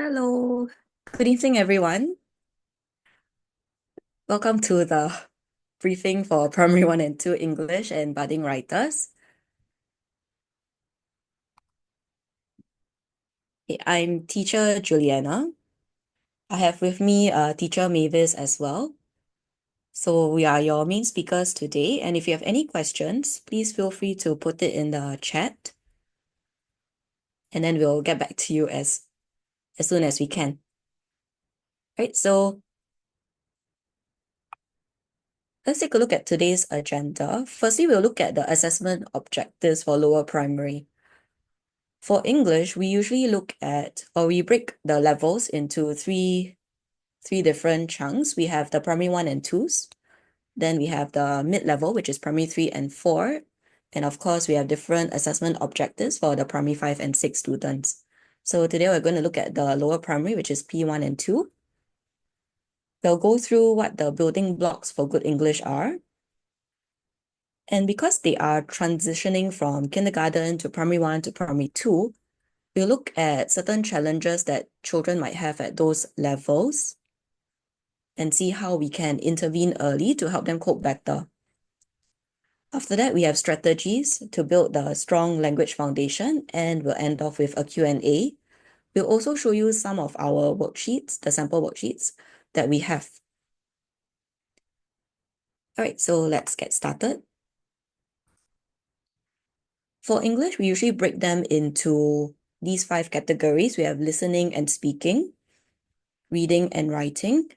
Hello, good evening, everyone. Welcome to the briefing for Primary 1 and 2 English and Budding Writers. I'm teacher Juliana. I have with me teacher Mavis as well. So we are your main speakers today, and if you have any questions, please feel free to put it in the chat, and then we'll get back to you as soon as we can. Right, so let's take a look at today's agenda. Firstly, we'll look at the assessment objectives for lower primary. For English, we usually look at, or we break the levels into three different chunks. We have the primary 1 and 2s. Then we have the mid-level, which is primary 3 and 4. And of course, we have different assessment objectives for the primary 5 and 6 students. So today we're going to look at the lower primary, which is P1 and 2. We'll go through what the building blocks for good English are. And because they are transitioning from kindergarten to primary 1 to primary 2, we'll look at certain challenges that children might have at those levels and see how we can intervene early to help them cope better. After that, we have strategies to build the strong language foundation, and we'll end off with a Q&A. We'll also show you some of our worksheets, the sample worksheets that we have. All right, so let's get started. For English, we usually break them into these 5 categories. We have listening and speaking, reading and writing,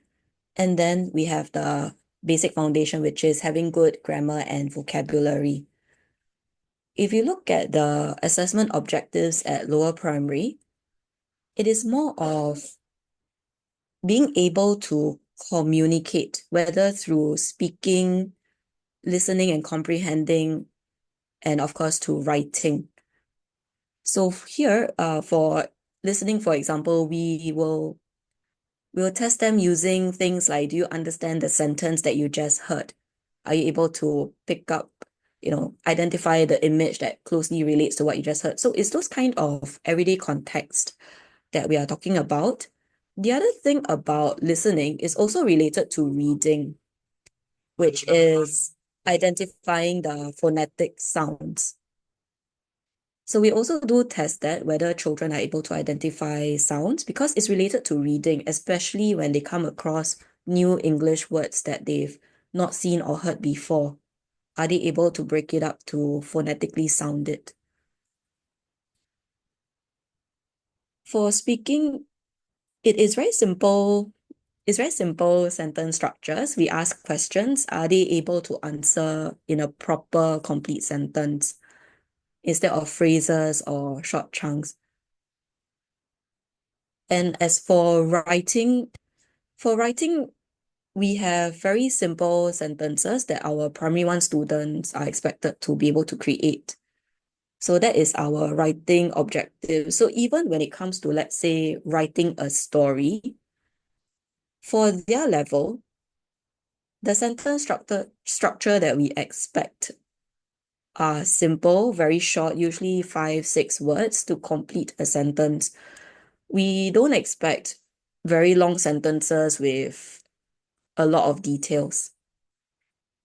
and then we have the basic foundation, which is having good grammar and vocabulary. If you look at the assessment objectives at lower primary, it is more of being able to communicate, whether through speaking, listening and comprehending, and of course to writing. So here, for listening, for example, we'll test them using things like, do you understand the sentence that you just heard? Are you able to pick up, identify the image that closely relates to what you just heard? So it's those kind of everyday context that we are talking about. The other thing about listening is also related to reading, which is identifying the phonetic sounds. So we also do test that whether children are able to identify sounds because it's related to reading, especially when they come across new English words that they've not seen or heard before. Are they able to break it up to phonetically sound it? For speaking, it is very simple. It's very simple sentence structures. We ask questions. Are they able to answer in a proper, complete sentence instead of phrases or short chunks? And as for writing, we have very simple sentences that our primary 1 students are expected to be able to create. So that is our writing objective. So even when it comes to, let's say, writing a story, for their level, the sentence structure that we expect are simple, very short, usually 5, 6 words to complete a sentence. We don't expect very long sentences with a lot of details.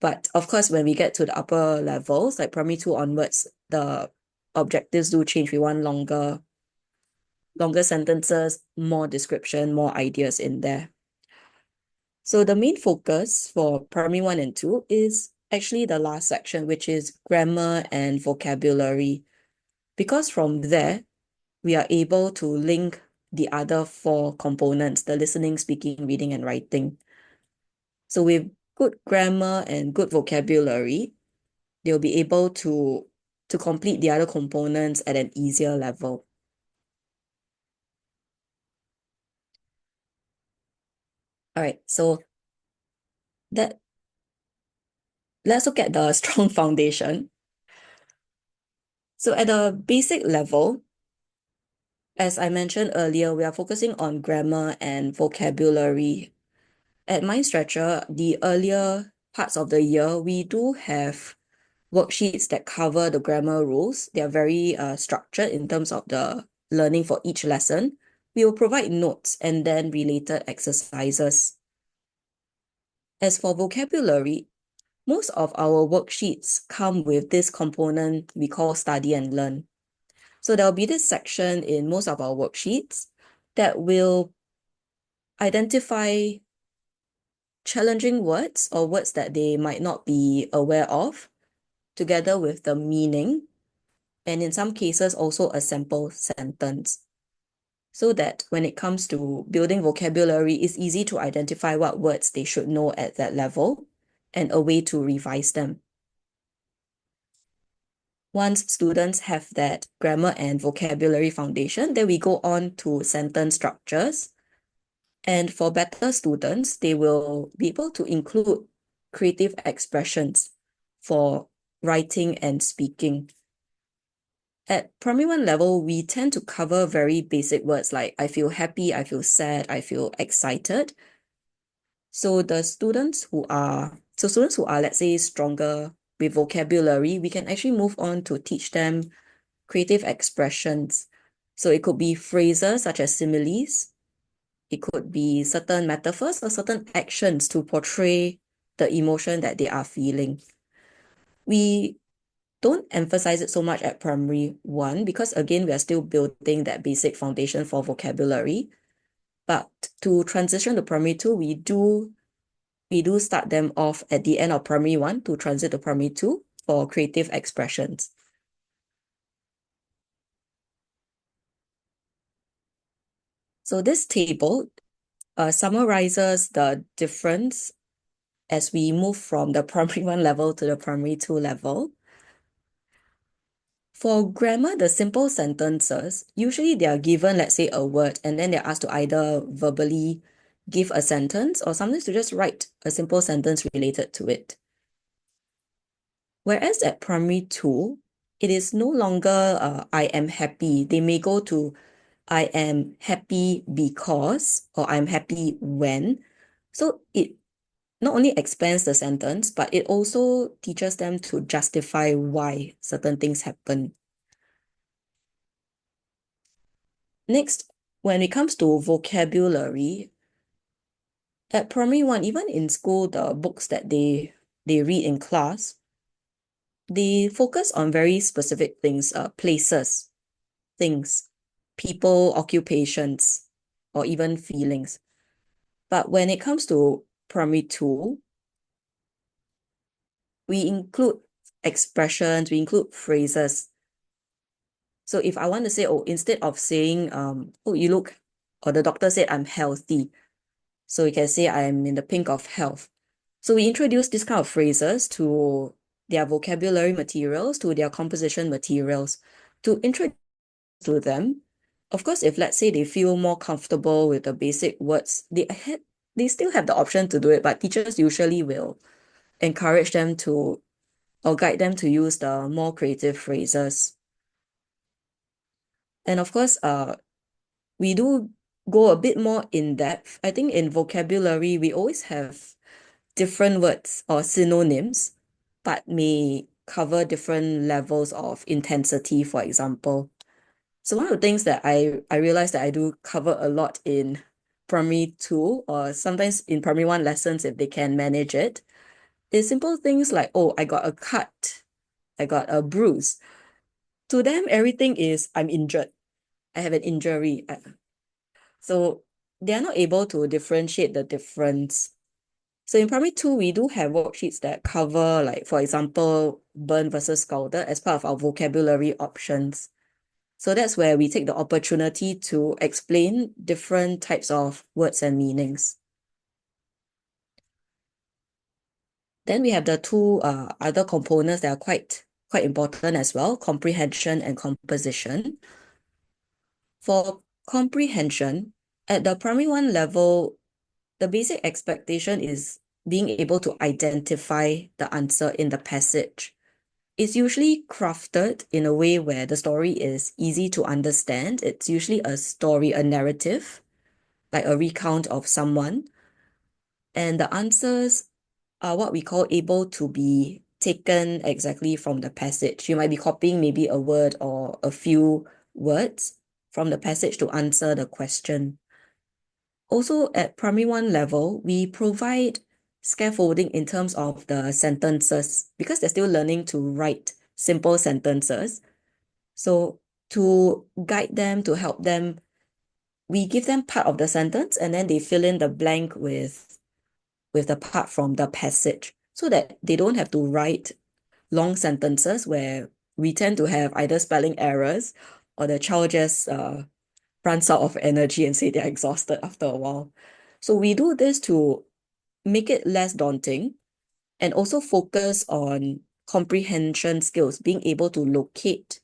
But of course, when we get to the upper levels, like primary 2 onwards, the objectives do change. We want longer sentences, more description, more ideas in there. So the main focus for primary 1 and 2 is actually the last section, which is grammar and vocabulary. Because from there, we are able to link the other 4 components, the listening, speaking, reading, and writing. So with good grammar and good vocabulary, they'll be able to complete the other components at an easier level. All right, so that let's look at the strong foundation. So at a basic level, as I mentioned earlier, we are focusing on grammar and vocabulary. At Mindstretcher, the earlier parts of the year, we do have worksheets that cover the grammar rules. They are very structured in terms of the learning for each lesson. We will provide notes and then related exercises. As for vocabulary, most of our worksheets come with this component we call study and learn. So there'll be this section in most of our worksheets that will identify challenging words or words that they might not be aware of, together with the meaning, and in some cases also a sample sentence. So that when it comes to building vocabulary, it's easy to identify what words they should know at that level and a way to revise them. Once students have that grammar and vocabulary foundation, then we go on to sentence structures. And for better students, they will be able to include creative expressions for writing and speaking. At primary one level, we tend to cover very basic words like I feel happy, I feel sad, I feel excited. So students who are, let's say, stronger with vocabulary, we can actually move on to teach them creative expressions. So it could be phrases such as similes. It could be certain metaphors or certain actions to portray the emotion that they are feeling. We don't emphasize it so much at primary one because, again, we are still building that basic foundation for vocabulary. But to transition to primary two, we do start them off at the end of primary one to transit to primary two for creative expressions. So this table summarizes the difference as we move from the primary one level to the primary two level. For grammar, the simple sentences, usually they are given, let's say, a word, and then they're asked to either verbally give a sentence or sometimes to just write a simple sentence related to it. Whereas at primary two, it is no longer I am happy. They may go to I am happy because or I'm happy when. So it not only expands the sentence, but it also teaches them to justify why certain things happen. Next, when it comes to vocabulary, at primary one, even in school, the books that they read in class, they focus on very specific things, places, things, people, occupations, or even feelings. But when it comes to primary two, we include expressions, we include phrases. So if I want to say, oh, instead of saying, oh, you look, or the doctor said I'm healthy, so you can say I'm in the pink of health. So we introduce this kind of phrases to their vocabulary materials, to their composition materials, to introduce to them. Of course, if let's say they feel more comfortable with the basic words, they still have the option to do it, but teachers usually will encourage them to or guide them to use the more creative phrases. And of course, we do go a bit more in depth. I think in vocabulary, we always have different words or synonyms, but may cover different levels of intensity, for example. So one of the things that I realized that I do cover a lot in primary two or sometimes in primary one lessons if they can manage it, is simple things like, oh, I got a cut, I got a bruise. To them, everything is I'm injured. I have an injury. So they are not able to differentiate the difference. So in primary two, we do have worksheets that cover, like, for example, burn versus scalded as part of our vocabulary options. So that's where we take the opportunity to explain different types of words and meanings. Then we have the two other components that are quite important as well, comprehension and composition. For comprehension, at the primary one level, the basic expectation is being able to identify the answer in the passage. It's usually crafted in a way where the story is easy to understand. It's usually a story, a narrative, like a recount of someone. And the answers are what we call able to be taken exactly from the passage. You might be copying maybe a word or a few words, from the passage to answer the question. Also, at primary one level, we provide scaffolding in terms of the sentences because they're still learning to write simple sentences. So to guide them, to help them, we give them part of the sentence and then they fill in the blank with the part from the passage so that they don't have to write long sentences where we tend to have either spelling errors or the child just runs out of energy and say they're exhausted after a while. So we do this to make it less daunting and also focus on comprehension skills, being able to locate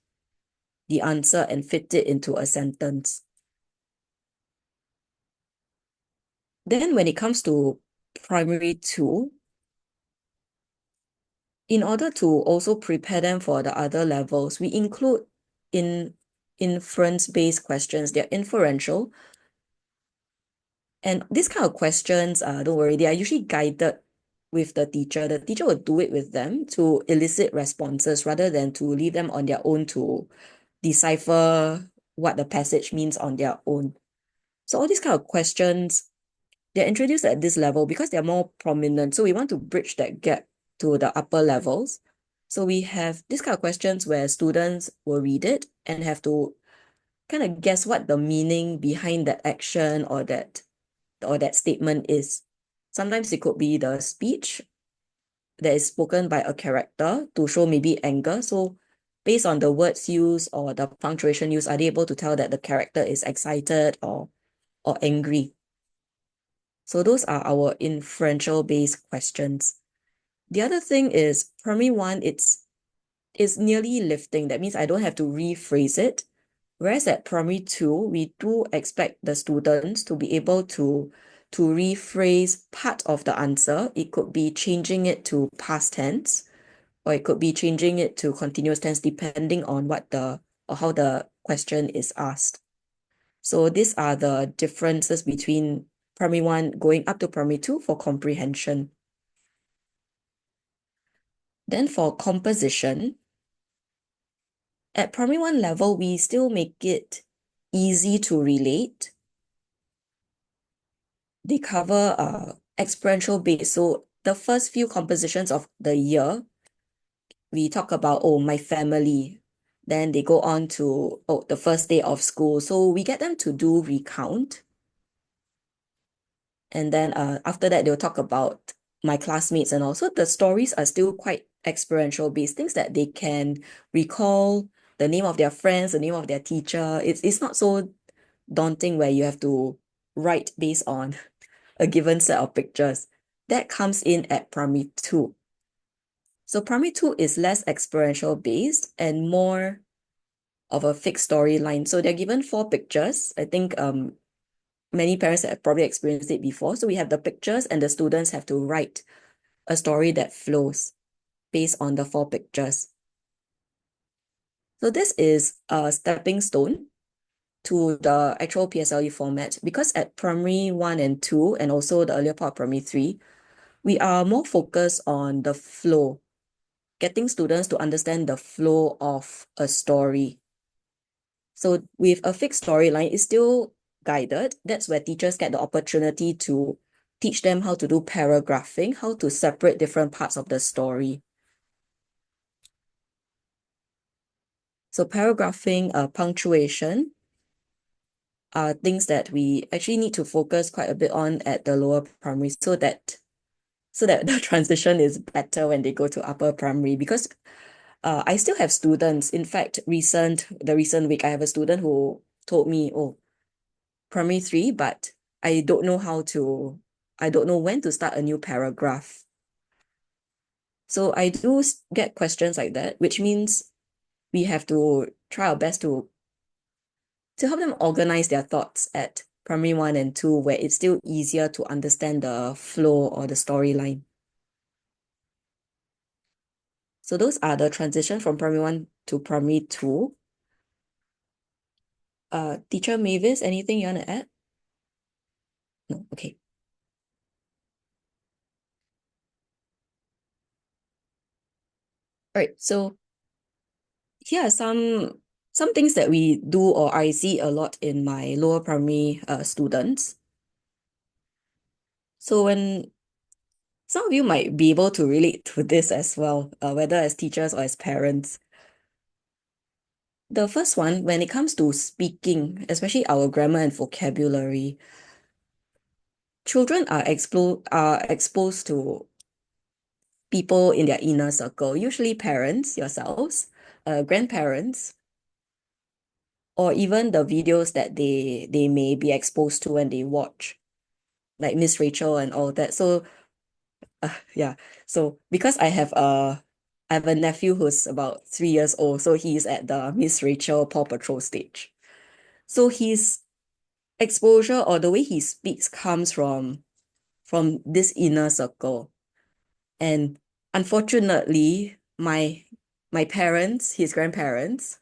the answer and fit it into a sentence. Then when it comes to primary two, in order to also prepare them for the other levels, we include in inference-based questions. They're inferential. And these kind of questions, don't worry, they are usually guided with the teacher. The teacher will do it with them to elicit responses rather than to leave them on their own to decipher what the passage means on their own. So all these kind of questions, they're introduced at this level because they're more prominent. So we want to bridge that gap to the upper levels. So we have this kind of questions where students will read it and have to kind of guess what the meaning behind that action or that statement is. Sometimes it could be the speech that is spoken by a character to show maybe anger. So based on the words used or the punctuation used, are they able to tell that the character is excited or angry? So those are our inferential based questions. The other thing is primary one, it's nearly lifting. That means I don't have to rephrase it. Whereas at primary two, we do expect the students to be able to rephrase part of the answer. It could be changing it to past tense, or it could be changing it to continuous tense, depending on or how the question is asked. So these are the differences between primary one going up to primary two for comprehension. Then for composition, at primary one level, we still make it easy to relate. They cover experiential base. So the first few compositions of the year, we talk about, oh, my family. Then they go on to, oh, the first day of school. So we get them to do recount. And then after that, they'll talk about my classmates and also the stories are still quite experiential based, things that they can recall the name of their friends, the name of their teacher. It's not so daunting where you have to write based on a given set of pictures. That comes in at primary two. So primary two is less experiential based and more of a fixed storyline. So they're given four pictures. I think many parents have probably experienced it before. So we have the pictures and the students have to write a story that flows based on the four pictures. So this is a stepping stone to the actual PSLE format because at primary one and two and also the earlier part of primary three, we are more focused on the flow, getting students to understand the flow of a story. So with a fixed storyline, it's still guided. That's where teachers get the opportunity to teach them how to do paragraphing, how to separate different parts of the story. So paragraphing, punctuation are things that we actually need to focus quite a bit on at the lower primary so that the transition is better when they go to upper primary because I still have students. In fact, the recent week, I have a student who told me, oh, primary three, but I don't know when to start a new paragraph. So I do get questions like that, which means we have to try our best to help them organize their thoughts at primary one and two, where it's still easier to understand the flow or the storyline. So those are the transition from primary one to primary two. Teacher Mavis, anything you want to add? No, okay. All right, so here are some some things that we do or I see a lot in my lower primary students. So when some of you might be able to relate to this as well, whether as teachers or as parents. The first one, when it comes to speaking, especially our grammar and vocabulary, children are exposed to people in their inner circle, usually parents, yourselves, grandparents, or even the videos that they may be exposed to when they watch, like Miss Rachel and all that. So yeah. So because I have a nephew who's about 3 years old, so he's at the Miss Rachel Paw Patrol stage. So his exposure or the way he speaks comes from this inner circle. And unfortunately, my parents, his grandparents,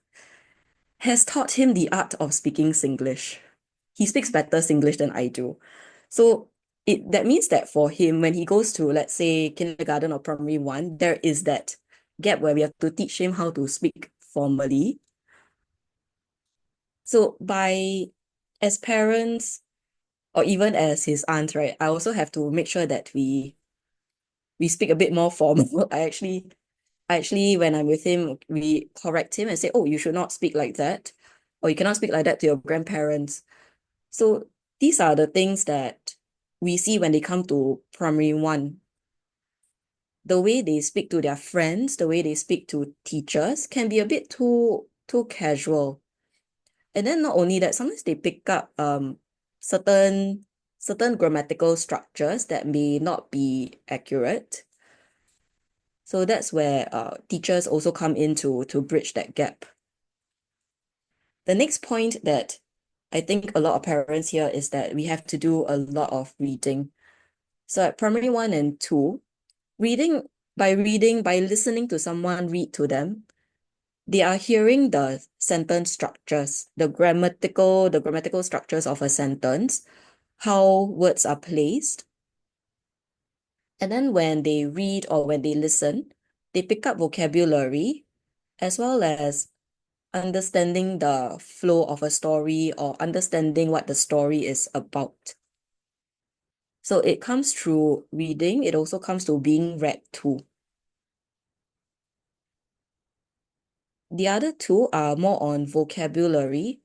has taught him the art of speaking Singlish. He speaks better Singlish than I do. So that means that for him, when he goes to, let's say, kindergarten or primary one, there is that gap where we have to teach him how to speak formally. So as parents, or even as his aunt, right, I also have to make sure that we speak a bit more formal. I actually, when I'm with him, we correct him and say, oh, you should not speak like that, or you cannot speak like that to your grandparents. So these are the things that we see when they come to primary one. The way they speak to their friends, the way they speak to teachers can be a bit too casual. And then not only that, sometimes they pick up certain certain grammatical structures that may not be accurate. So that's where teachers also come in to bridge that gap. The next point that I think a lot of parents here is that we have to do a lot of reading. So at primary one and two, by listening to someone read to them, they are hearing the sentence structures, the grammatical structures of a sentence, how words are placed. And then when they read or when they listen, they pick up vocabulary as well as understanding the flow of a story or understanding what the story is about. So it comes through reading, it also comes to being read to. The other two are more on vocabulary.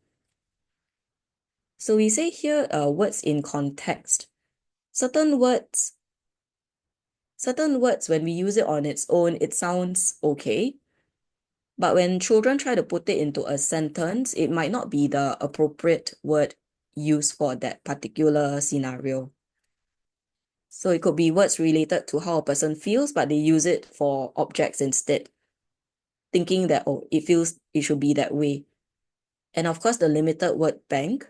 So we say here words in context. Certain words, certain words, when we use it on its own, it sounds okay. But when children try to put it into a sentence, it might not be the appropriate word used for that particular scenario. So it could be words related to how a person feels, but they use it for objects instead, thinking that, oh, it should be that way. And of course, the limited word bank,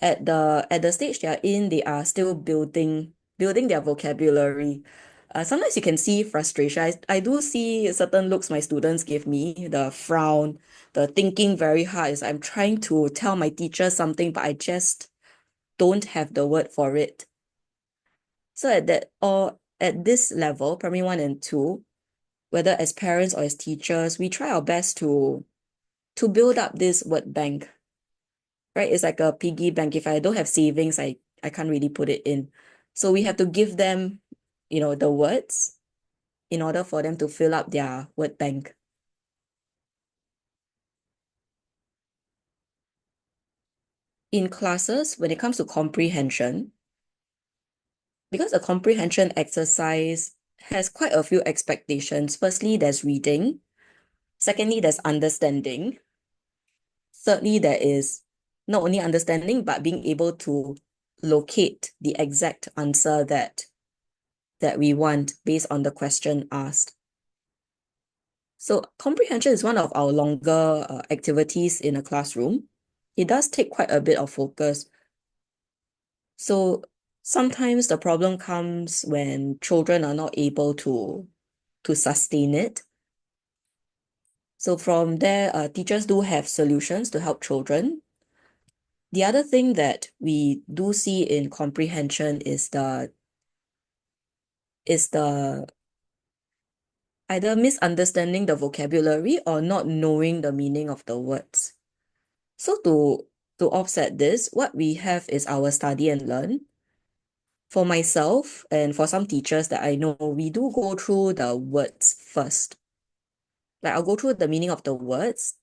at the stage they are in, they are still building their vocabulary. Sometimes you can see frustration. I do see certain looks my students give me, the frown, the thinking very hard is I'm trying to tell my teacher something, but I just don't have the word for it. So at this level, primary one and two, whether as parents or as teachers, we try our best to build up this word bank, right? It's like a piggy bank. If I don't have savings, I can't really put it in. So we have to give them, the words in order for them to fill up their word bank. In classes, when it comes to comprehension, because a comprehension exercise has quite a few expectations. Firstly, there's reading. Secondly, there's understanding. Thirdly, there is not only understanding, but being able to locate the exact answer that we want based on the question asked. So comprehension is one of our longer activities in a classroom. It does take quite a bit of focus. So sometimes the problem comes when children are not able to sustain it. So from there, teachers do have solutions to help children. The other thing that we do see in comprehension is the either misunderstanding the vocabulary or not knowing the meaning of the words. So to offset this, what we have is our study and learn. For myself and for some teachers that I know, we do go through the words first. Like I'll go through the meaning of the words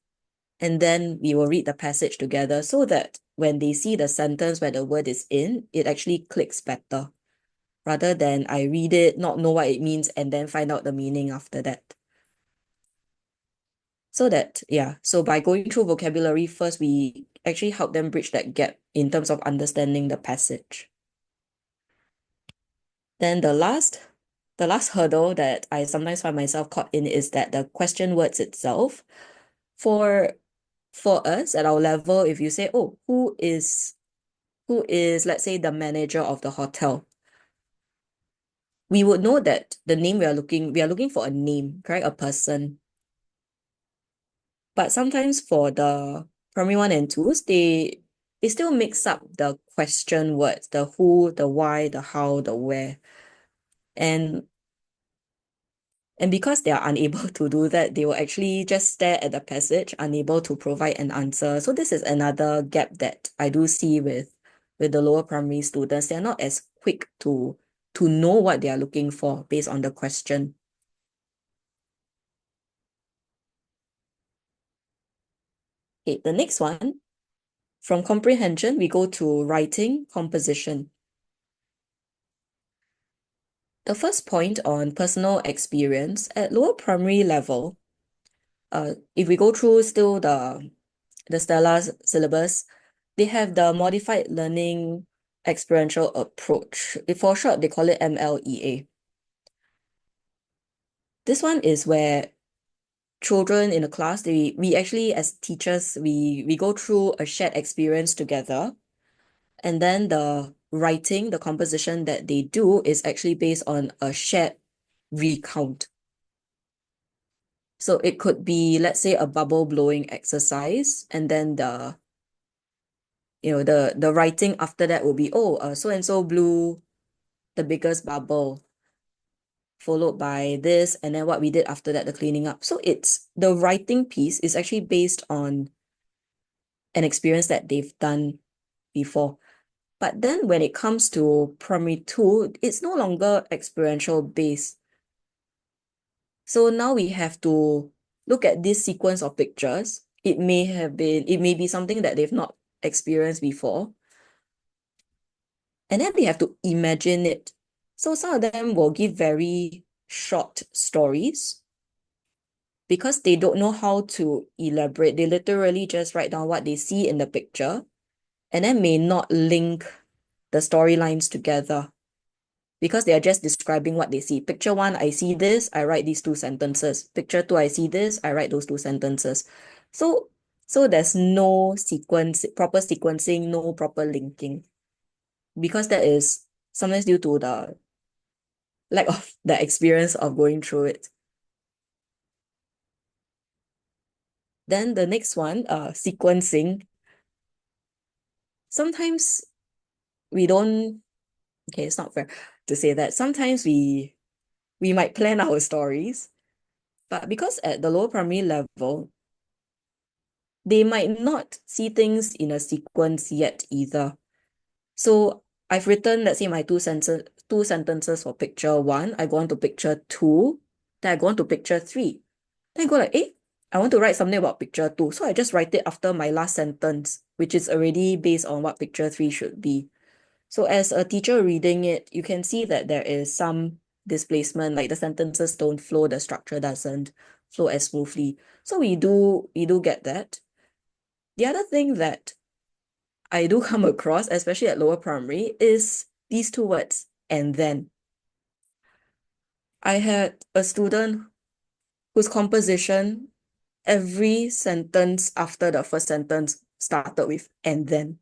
and then we will read the passage together so that when they see the sentence where the word is in, it actually clicks better rather than I read it, not know what it means, and then find out the meaning after that. So that, yeah, so by going through vocabulary first, we actually help them bridge that gap in terms of understanding the passage. Then the last hurdle that I sometimes find myself caught in is that the question words itself. For for us at our level, if you say, oh, who is, let's say, the manager of the hotel, we would know that the name we are looking for a name, correct? A person. But sometimes for the primary one and twos, they still mix up the question words, the who, the why, the how, the where. And And because they are unable to do that, they will actually just stare at the passage, unable to provide an answer. So this is another gap that I do see with the lower primary students. They're not as quick to know what they are looking for based on the question. Okay, the next one, from comprehension, we go to writing composition. The first point on personal experience at lower primary level, if we go through still the Stella syllabus, they have the modified learning experiential approach. For short, they call it MLEA. This one is where children in a class, we actually as teachers, we go through a shared experience together. And then the writing, the composition that they do is actually based on a shared recount. So it could be, let's say, a bubble blowing exercise, and then the writing after that will be, so and so blew the biggest bubble, followed by this, and then what we did after that, the cleaning up. So it's the writing piece is actually based on an experience that they've done before. But then when it comes to primary two, it's no longer experiential based. So now we have to look at this sequence of pictures. It may be something that they've not experienced before. And then they have to imagine it. So some of them will give very short stories because they don't know how to elaborate. They literally just write down what they see in the picture and then may not link the storylines together because they are just describing what they see. Picture one, I see this, I write these two sentences. Picture two, I see this, I write those two sentences. So there's no proper sequencing, no proper linking, because that is sometimes due to the lack of the experience of going through it. Then the next one, sequencing. Sometimes we don't, okay, it's not fair to say that. Sometimes we might plan our stories, but because at the lower primary level, they might not see things in a sequence yet either. So I've written, let's say, my two sentences for picture one. I go on to picture two, then I go on to picture three. Then I go like, I want to write something about picture two. So I just write it after my last sentence, which is already based on what picture three should be. So as a teacher reading it, you can see that there is some displacement, like the sentences don't flow, the structure doesn't flow as smoothly. So we do get that. The other thing that I do come across, especially at lower primary, is these two words, and then. I had a student whose composition, every sentence after the first sentence started with and then.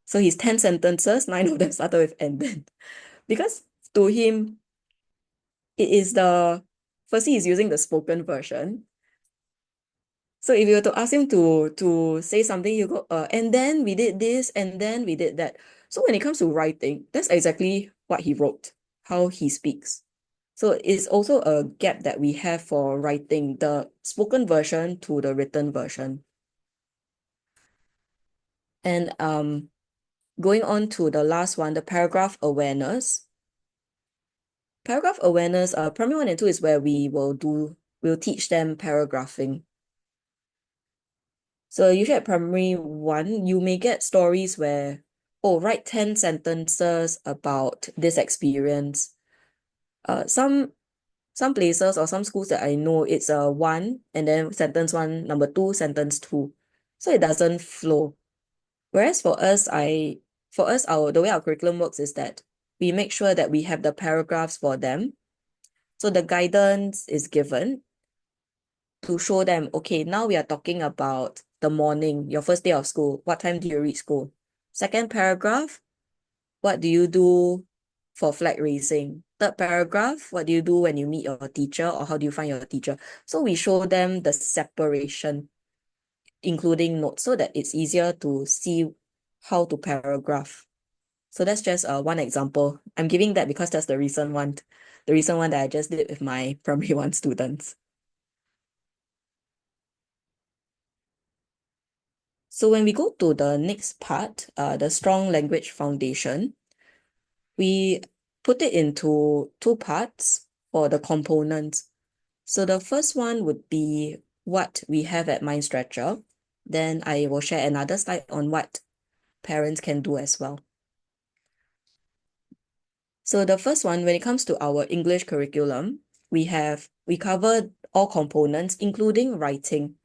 So his 10 sentences, 9 of them started with and then. Because to him, it is firstly, he's using the spoken version. So if you were to ask him to say something, you go, and then we did this, and then we did that. So when it comes to writing, that's exactly what he wrote, how he speaks. So it's also a gap that we have for writing the spoken version to the written version. And going on to the last one, the paragraph awareness. Paragraph awareness, primary 1 and 2 is where we'll teach them paragraphing. So usually at primary 1, you may get stories where, oh, write 10 sentences about this experience. Some places or some schools that I know, it's a one and then sentence one, number two, sentence two. So it doesn't flow. Whereas the way our curriculum works is that we make sure that we have the paragraphs for them. So the guidance is given to show them, okay, now we are talking about the morning, your first day of school. What time do you reach school? Second paragraph, what do you do for flag raising? Third paragraph, what do you do when you meet your teacher or how do you find your teacher? So we show them the separation, including notes, so that it's easier to see how to paragraph. So that's just one example. I'm giving that because that's the recent one that I just did with my primary 1 students. So when we go to the next part, the strong language foundation, we put it into two parts for the components. So the first one would be what we have at MindStretcher. Then I will share another slide on what parents can do as well. So the first one, when it comes to our English curriculum, we cover all components, including writing.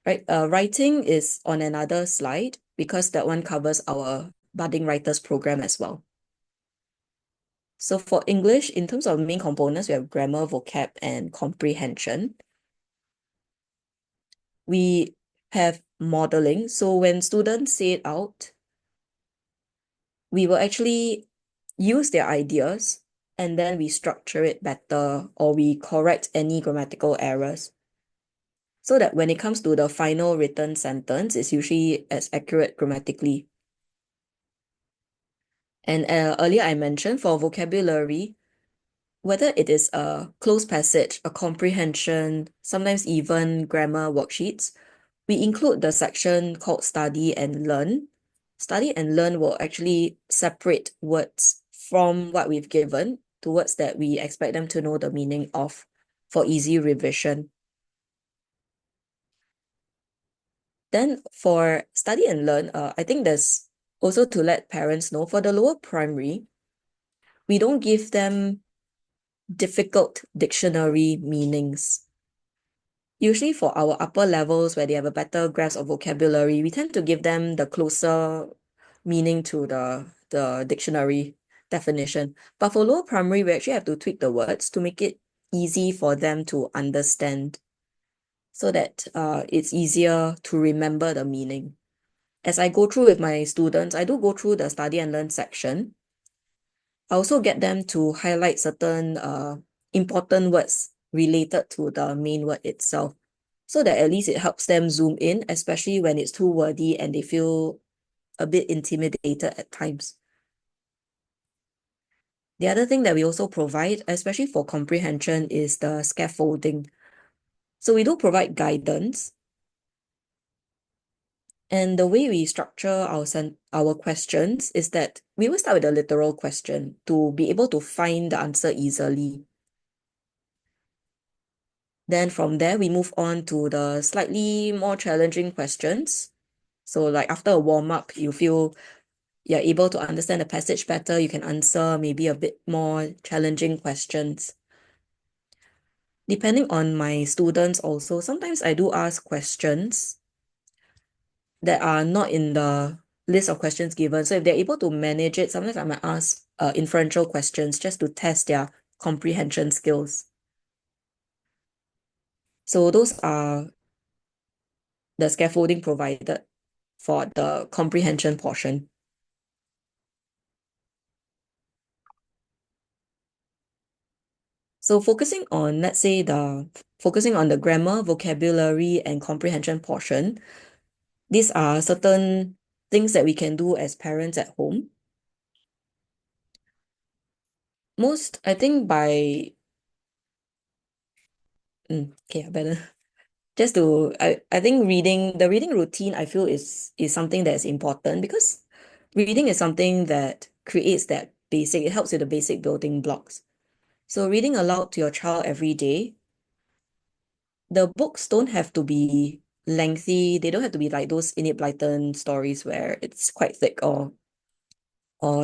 Right? Writing is on another slide because that one covers our budding writers program as well. So for English, in terms of main components, we have grammar, vocab, and comprehension. We have modeling. So when students say it out, we will actually use their ideas and then we structure it better or we correct any grammatical errors. So that when it comes to the final written sentence, it's usually as accurate grammatically. And earlier I mentioned for vocabulary, whether it is a closed passage, a comprehension, sometimes even grammar worksheets, we include the section called Study and Learn. Study and Learn will actually separate words from what we've given to words that we expect them to know the meaning of for easy revision. Then for Study and Learn, I think there's also to let parents know for the lower primary, we don't give them difficult dictionary meanings. Usually for our upper levels where they have a better grasp of vocabulary, we tend to give them the closer meaning to the dictionary definition. But for lower primary, we actually have to tweak the words to make it easy for them to understand so that it's easier to remember the meaning. As I go through with my students, I do go through the study and learn section. I also get them to highlight certain important words related to the main word itself, so that at least it helps them zoom in, especially when it's too wordy and they feel a bit intimidated at times. The other thing that we also provide, especially for comprehension, is the scaffolding. So we do provide guidance. And the way we structure our questions is that we will start with a literal question to be able to find the answer easily. Then from there, we move on to the slightly more challenging questions. So like after a warm-up, you feel you're able to understand the passage better, you can answer maybe a bit more challenging questions. Depending on my students also, sometimes I do ask questions that are not in the list of questions given. So if they're able to manage it, sometimes I might ask inferential questions just to test their comprehension skills. So those are the scaffolding provided for the comprehension portion. So focusing on, let's say, focusing on the grammar, vocabulary, and comprehension portion, these are certain things that we can do as parents at home. I think by Okay, I better just to I think the reading routine I feel is something that's important because reading is something that creates that basic, it helps with the basic building blocks. So reading aloud to your child every day, the books don't have to be lengthy. They don't have to be like those Enid Blyton stories where it's quite thick or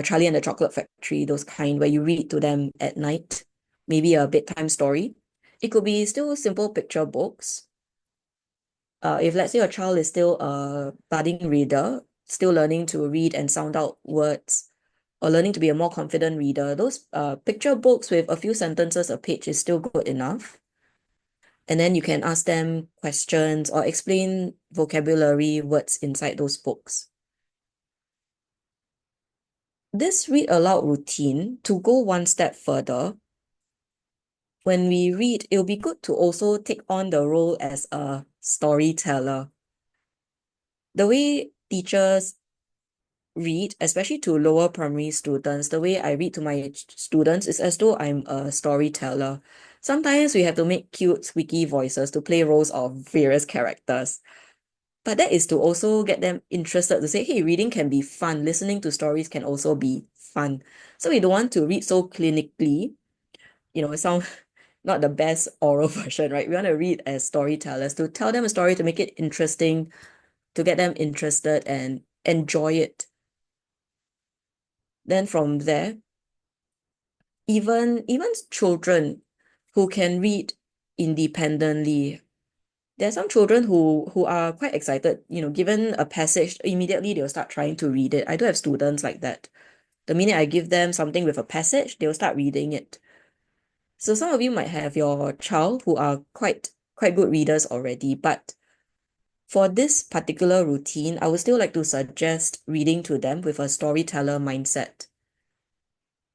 Charlie and the Chocolate Factory, those kind where you read to them at night, maybe a bedtime story. It could be still simple picture books. If let's say your child is still a budding reader, still learning to read and sound out words, or learning to be a more confident reader, those picture books with a few sentences a page is still good enough. And then you can ask them questions or explain vocabulary words inside those books. This read aloud routine, to go one step further, when we read, it'll be good to also take on the role as a storyteller. The way teachers read, especially to lower primary students, the way I read to my students is as though I'm a storyteller. Sometimes we have to make cute, squeaky voices to play roles of various characters. But that is to also get them interested to say, hey, reading can be fun. Listening to stories can also be fun. So we don't want to read so clinically, it sounds not the best oral version, right? We want to read as storytellers to tell them a story to make it interesting, to get them interested and enjoy it. Then from there, even children who can read independently. There are some children who are quite excited, given a passage, immediately they'll start trying to read it. I do have students like that. The minute I give them something with a passage, they'll start reading it. So some of you might have your child who are quite good readers already, but for this particular routine, I would still like to suggest reading to them with a storyteller mindset.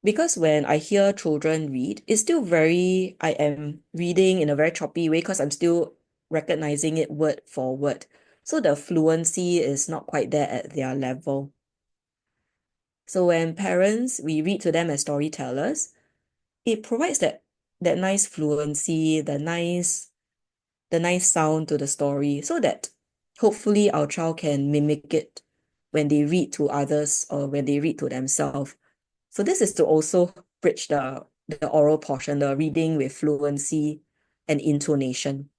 Because when I hear children read, it's still I am reading in a very choppy way because I'm still recognizing it word for word. So the fluency is not quite there at their level. So when parents, we read to them as storytellers, it provides that nice fluency, the nice sound to the story, so that hopefully our child can mimic it when they read to others or when they read to themselves. So this is to also bridge the oral portion, the reading with fluency and intonation.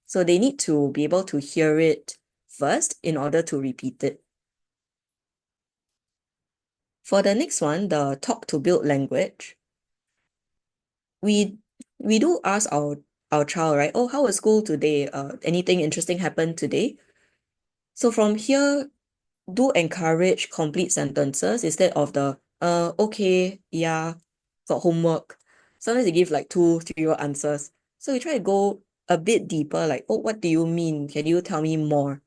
So they need to be able to hear it first in order to repeat it. For the next one, the talk to build language, we we do ask our child, right? Oh, how was school today? Anything interesting happened today? So from here, do encourage complete sentences instead of the okay, yeah, got homework. Sometimes they give like 2 3 word answers. So we try to go a bit deeper, like, oh, what do you mean? Can you tell me more?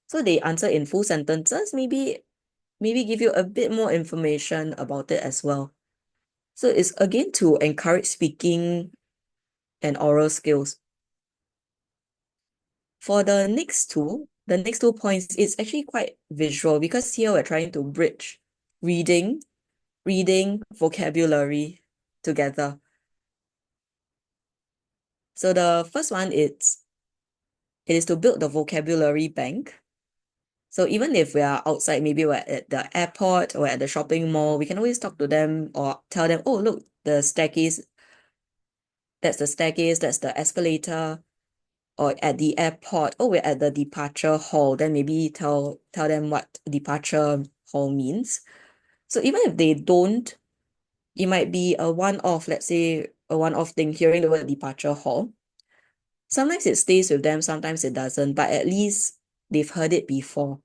So they answer in full sentences, maybe give you a bit more information about it as well. So it's again to encourage speaking and oral skills. For the next two points, it's actually quite visual because here we're trying to bridge reading vocabulary together. So the first one it is to build the vocabulary bank. So even if we are outside, maybe we're at the airport or at the shopping mall, we can always talk to them or tell them, oh, look, the staircase, that's the escalator. Or at the airport, oh, we're at the departure hall, then maybe tell them what departure hall means. So even if they don't, it might be a one-off, let's say a one-off thing, hearing the word departure hall. Sometimes it stays with them, sometimes it doesn't, but at least they've heard it before.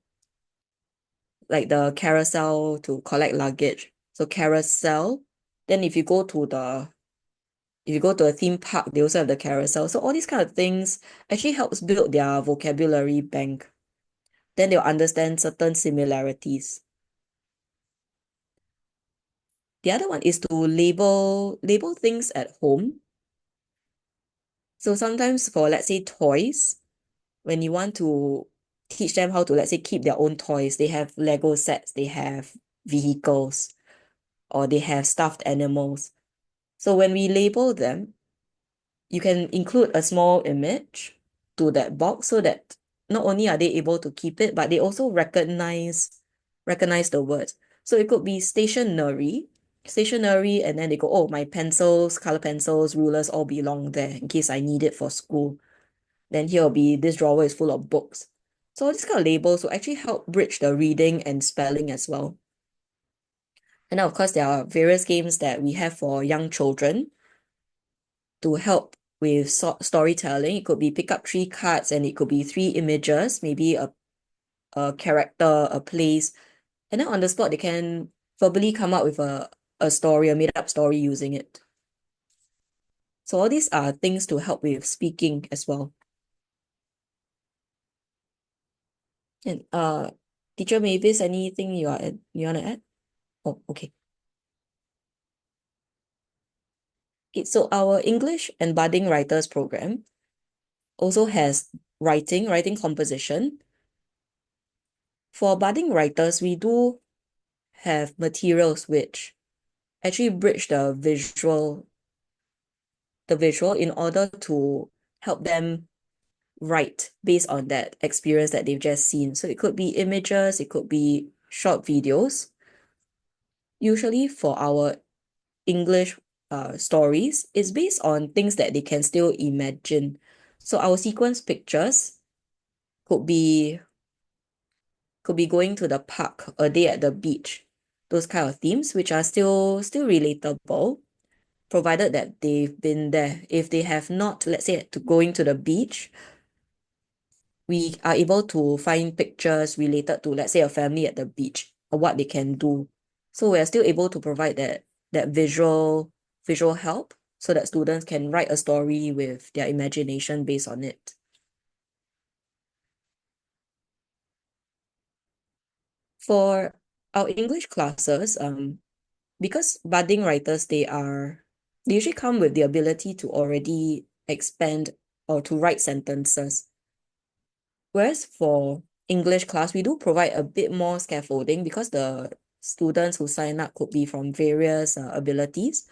Like the carousel to collect luggage. So carousel, then if you go to a theme park, they also have the carousel. So all these kind of things actually helps build their vocabulary bank. Then they'll understand certain similarities. The other one is to label things at home. So sometimes for, let's say, toys, when you want to teach them how to, let's say, keep their own toys, they have Lego sets, they have vehicles, or they have stuffed animals. So when we label them, you can include a small image to that box so that not only are they able to keep it, but they also recognize the words. So it could be stationery, and then they go, oh, my pencils, color pencils, rulers all belong there in case I need it for school. Then here will be this drawer is full of books. So this kind of labels will actually help bridge the reading and spelling as well. And then of course, there are various games that we have for young children to help with storytelling. It could be pick up three cards and it could be three images, maybe a character, a place. And then on the spot, they can verbally come up with a story, a made-up story using it. So all these are things to help with speaking as well. And Teacher Mavis, anything you want to add? Oh, okay. Okay, so our English and Budding Writers program also has writing composition. For budding writers, we do have materials which actually bridge the visual in order to help them write based on that experience that they've just seen. So it could be images, it could be short videos. Usually for our English stories, it's based on things that they can still imagine. So our sequence pictures could be going to the park, a day at the beach, those kind of themes, which are still relatable, provided that they've been there. If they have not, let's say, to going to the beach, we are able to find pictures related to, let's say, a family at the beach or what they can do. So we're still able to provide that visual help so that students can write a story with their imagination based on it. For our English classes, because budding writers, they usually come with the ability to already expand or to write sentences. Whereas for English class, we do provide a bit more scaffolding because the students who sign up could be from various abilities.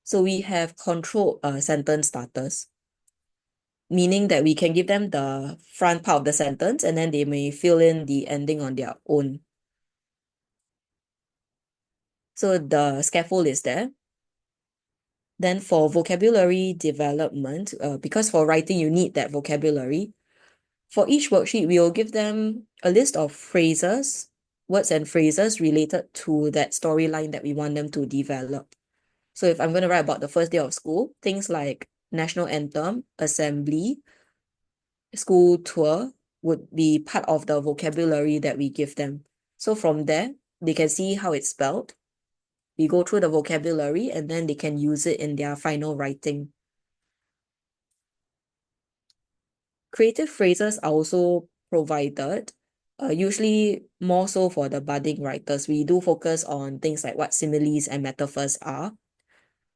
So we have controlled sentence starters, meaning that we can give them the front part of the sentence and then they may fill in the ending on their own. So the scaffold is there. Then for vocabulary development, because for writing you need that vocabulary, for each worksheet, we will give them a list of phrases, words and phrases related to that storyline that we want them to develop. So if I'm going to write about the first day of school, things like national anthem, assembly, school tour would be part of the vocabulary that we give them. So from there, they can see how it's spelled. We go through the vocabulary and then they can use it in their final writing. Creative phrases are also provided, usually more so for the budding writers. We do focus on things like what similes and metaphors are,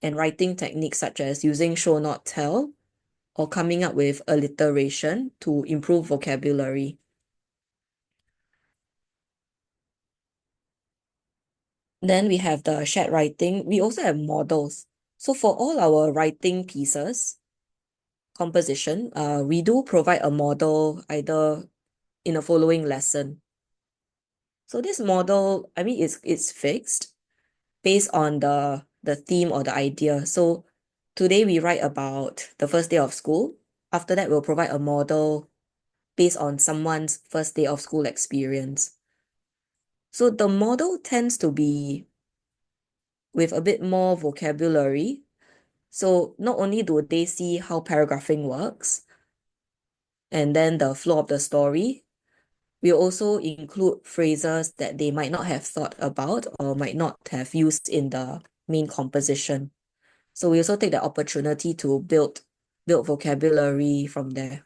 and writing techniques such as using show not tell or coming up with alliteration to improve vocabulary. Then we have the shared writing. We also have models. So for all our writing pieces, composition, we do provide a model either in a following lesson. So this model, I mean, it's fixed based on the theme or the idea. So today we write about the first day of school. After that, we'll provide a model based on someone's first day of school experience. So the model tends to be with a bit more vocabulary. So not only do they see how paragraphing works and then the flow of the story, we also include phrases that they might not have thought about or might not have used in the main composition. So we also take the opportunity to build vocabulary from there.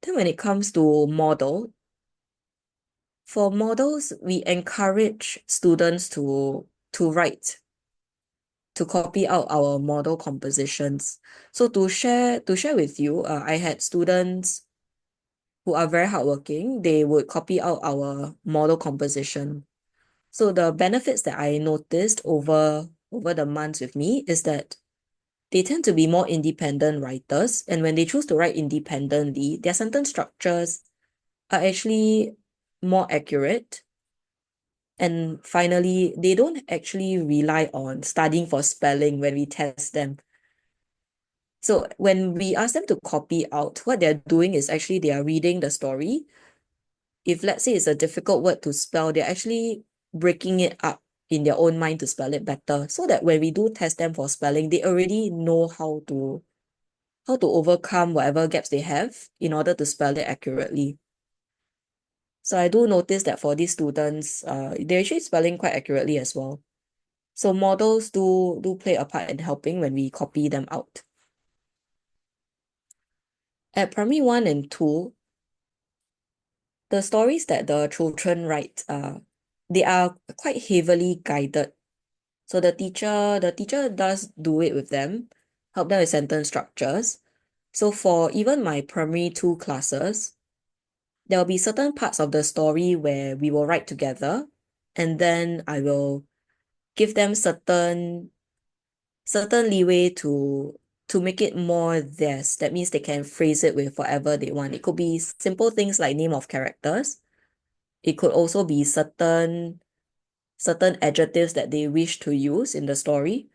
Then when it comes to for models, we encourage students to write, to copy out our model compositions. So to share with you, I had students who are very hardworking. They would copy out our model composition. So the benefits that I noticed over the months with me is that they tend to be more independent writers. And when they choose to write independently, their sentence structures are actually more accurate. And finally, they don't actually rely on studying for spelling when we test them. So when we ask them to copy out, what they're doing is actually they are reading the story. If let's say it's a difficult word to spell, they're actually breaking it up in their own mind to spell it better. So that when we do test them for spelling, they already know how to overcome whatever gaps they have in order to spell it accurately. So I do notice that for these students, they're actually spelling quite accurately as well. So models do play a part in helping when we copy them out. At primary 1 and 2, the stories that the children write, they are quite heavily guided. So the teacher does do it with them, help them with sentence structures. So for even my primary 2 classes, there will be certain parts of the story where we will write together, and then I will give them certain leeway to make it more theirs. That means they can phrase it with whatever they want. It could be simple things like name of characters. It could also be certain adjectives that they wish to use in the story.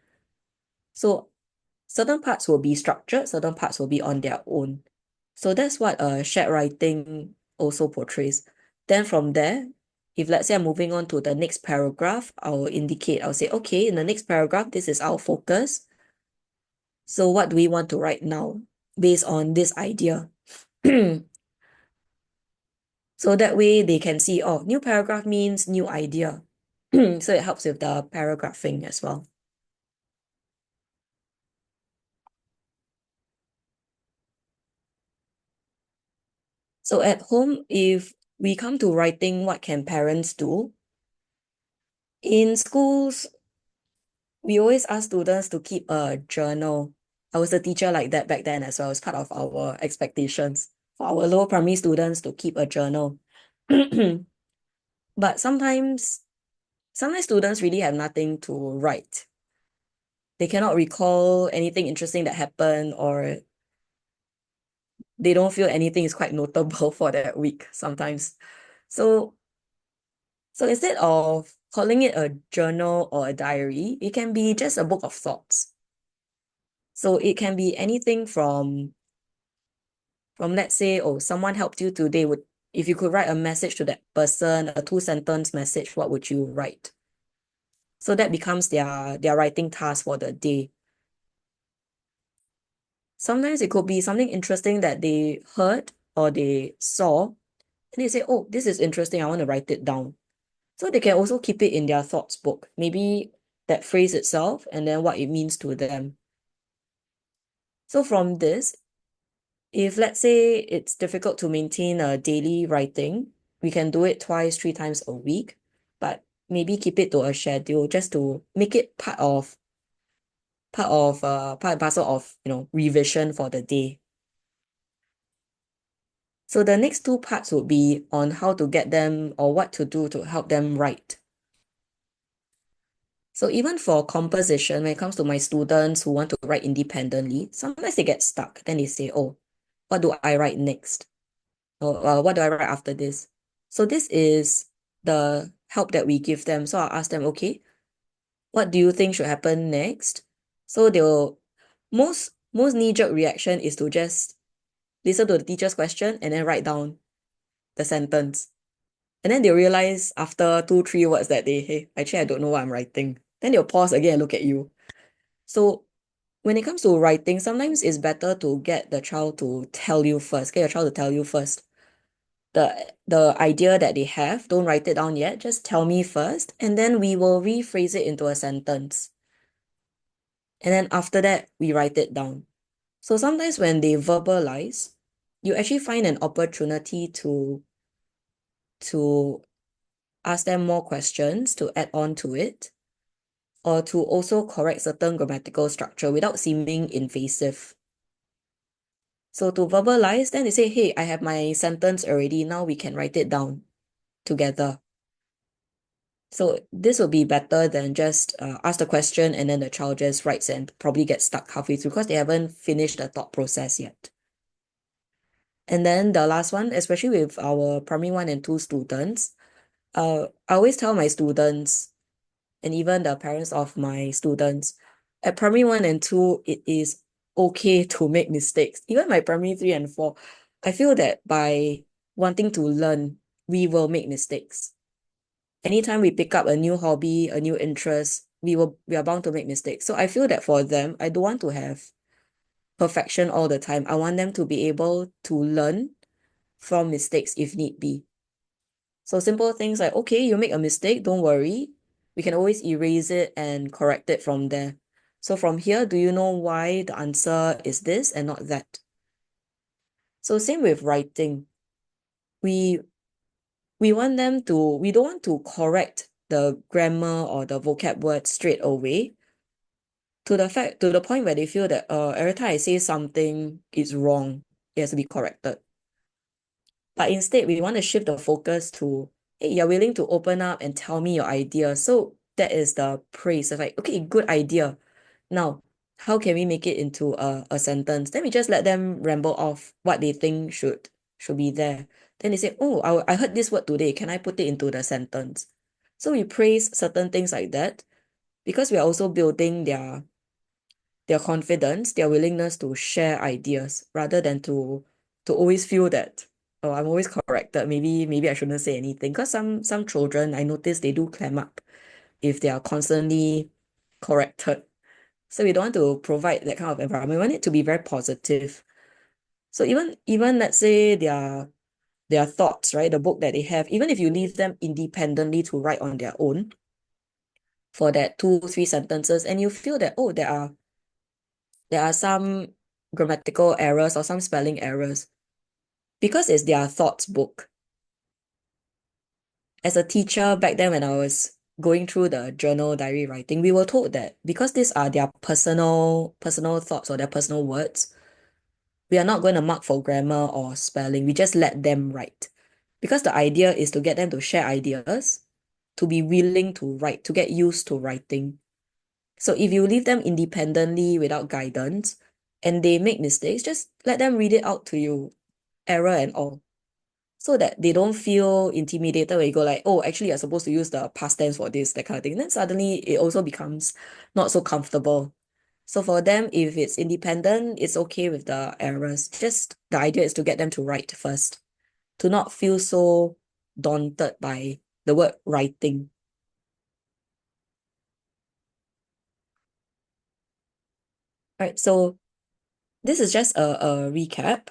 So certain parts will be structured, certain parts will be on their own. So that's what shared writing also portrays. Then from there, if let's say I'm moving on to the next paragraph, I'll say, okay, in the next paragraph, this is our focus. So what do we want to write now based on this idea? So that way they can see, oh, new paragraph means new idea. So it helps with the paragraphing as well. So at home, if we come to writing, what can parents do? In schools, we always ask students to keep a journal. I was a teacher like that back then as well. It's part of our expectations for our lower primary students to keep a journal. But sometimes students really have nothing to write. They cannot recall anything interesting that happened, or they don't feel anything is quite notable for that week sometimes. So so instead of calling it a journal or a diary, it can be just a book of thoughts. So it can be anything from let's say, oh, someone helped you today. If you could write a message to that person, a 2-sentence message, what would you write? So that becomes their writing task for the day. Sometimes it could be something interesting that they heard or they saw, and they say, oh, this is interesting, I want to write it down. So they can also keep it in their thoughts book, maybe that phrase itself and then what it means to them. So from this, if let's say it's difficult to maintain a daily writing, we can do it twice, 3 times a week, but maybe keep it to a schedule just to make it part and parcel of revision for the day. So the next 2 parts would be on how to get them or what to do to help them write. So even for composition, when it comes to my students who want to write independently, sometimes they get stuck. Then they say, oh, what do I write next? Or what do I write after this? So this is the help that we give them. So I'll ask them, okay, what do you think should happen next? So they'll most knee-jerk reaction is to just listen to the teacher's question and then write down the sentence. And then they'll realize after 2, 3 words that hey, actually I don't know what I'm writing. Then they'll pause again and look at you. So when it comes to writing, sometimes it's better to get the child to tell you first. Get your child to tell you first the idea that they have. Don't write it down yet. Just tell me first, and then we will rephrase it into a sentence. And then after that, we write it down. So sometimes when they verbalize, you actually find an opportunity to ask them more questions to add on to it, or to also correct certain grammatical structure without seeming invasive. So to verbalize, then they say, hey, I have my sentence already. Now we can write it down together. So this will be better than just ask the question and then the child just writes and probably gets stuck halfway through because they haven't finished the thought process yet. And then the last one, especially with our primary one and two students, I always tell my students and even the parents of my students, at primary one and two, it is okay to make mistakes. Even my primary three and four, I feel that by wanting to learn, we will make mistakes. Anytime we pick up a new hobby, a new interest, we are bound to make mistakes. So I feel that for them, I don't want to have perfection all the time. I want them to be able to learn from mistakes if need be. So simple things like, okay, you make a mistake, don't worry. We can always erase it and correct it from there. So from here, do you know why the answer is this and not that? So same with writing. We we don't want to correct the grammar or the vocab word straight away to the point where they feel that every time I say something is wrong, it has to be corrected. But instead, we want to shift the focus to, hey, you're willing to open up and tell me your idea. So that is the praise of like, okay, good idea. Now, how can we make it into a sentence? Then we just let them ramble off what they think should be there. Then they say, oh, I heard this word today. Can I put it into the sentence? So we praise certain things like that because we are also building their confidence, their willingness to share ideas rather than to always feel that, oh, I'm always corrected. Maybe I shouldn't say anything. Because some children I notice they do clam up if they are constantly corrected. So we don't want to provide that kind of environment. We want it to be very positive. So even let's say their thoughts, right? The book that they have, even if you leave them independently to write on their own for that two, three sentences, and you feel that, oh, there are some grammatical errors or some spelling errors because it's their thoughts book. As a teacher back then when I was going through the journal diary writing, we were told that because these are their personal thoughts or their personal words, we are not going to mark for grammar or spelling. We just let them write. Because the idea is to get them to share ideas, to be willing to write, to get used to writing. So if you leave them independently without guidance and they make mistakes, just let them read it out to you, error and all, so that they don't feel intimidated when you go like, oh, actually you're supposed to use the past tense for this, that kind of thing. Then suddenly it also becomes not so comfortable. So for them, if it's independent, it's okay with the errors. Just the idea is to get them to write first, to not feel so daunted by the word writing. Right, so this is just a recap.